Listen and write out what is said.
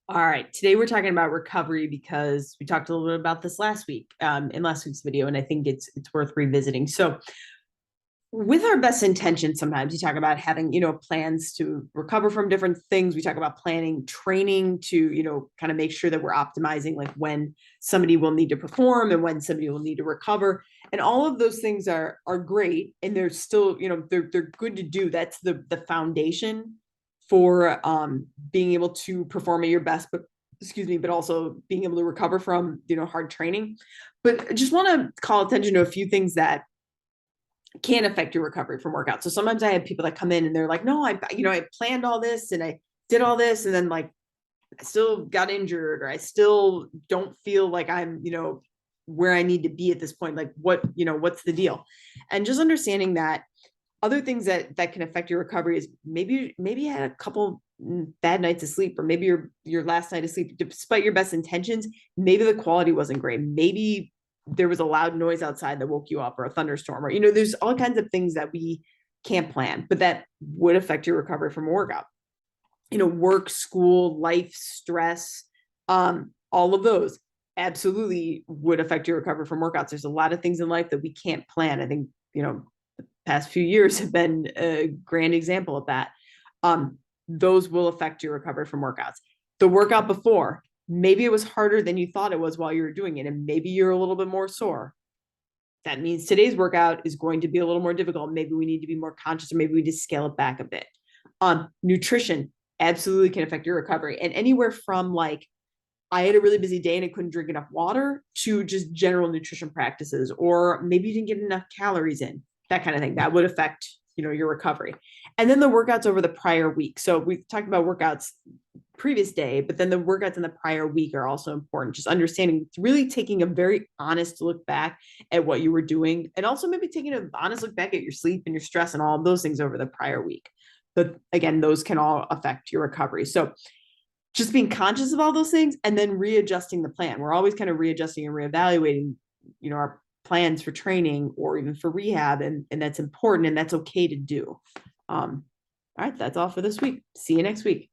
All right. Today we're talking about recovery because we talked a little bit about this last week, in last week's video, and I think it's worth revisiting. So, with our best intentions, sometimes you talk about having plans to recover from different things. We talk about planning training to kind of make sure that we're optimizing like when somebody will need to perform and when somebody will need to recover, and all of those things are great, and they're still they're good to do. That's the foundation for being able to perform at your best, but excuse me, but also being able to recover from hard training. But I just want to call attention to a few things that can affect your recovery from workouts. So sometimes I have people that come in and they're like, no, I planned all this and I did all this, and then like I still got injured, or I still don't feel like I'm where I need to be at this point. Like what's the deal? And just understanding that other things that can affect your recovery is maybe you had a couple bad nights of sleep, or maybe your last night of sleep, despite your best intentions, maybe the quality wasn't great. Maybe there was a loud noise outside that woke you up, or a thunderstorm, or there's all kinds of things that we can't plan, but that would affect your recovery from a workout. Work, school, life, stress, all of those absolutely would affect your recovery from workouts. There's a lot of things in life that we can't plan. I think the past few years have been a grand example of that. Those will affect your recovery from workouts. The workout before, maybe it was harder than you thought it was while you were doing it, and maybe you're a little bit more sore. That means today's workout is going to be a little more difficult. Maybe we need to be more conscious, or maybe we just scale it back a bit. Nutrition absolutely can affect your recovery, and anywhere from like I had a really busy day and I couldn't drink enough water to just general nutrition practices, or maybe you didn't get enough calories in, that kind of thing. That would affect your recovery. And then the workouts over the prior week. So we've talked about workouts previous day, but then the workouts in the prior week are also important. Just understanding, really taking a very honest look back at what you were doing, and also maybe taking an honest look back at your sleep and your stress and all of those things over the prior week. But again, those can all affect your recovery. So just being conscious of all those things and then readjusting the plan. We're always kind of readjusting and reevaluating, our plans for training or even for rehab. And that's important, and that's okay to do. All right, that's all for this week. See you next week.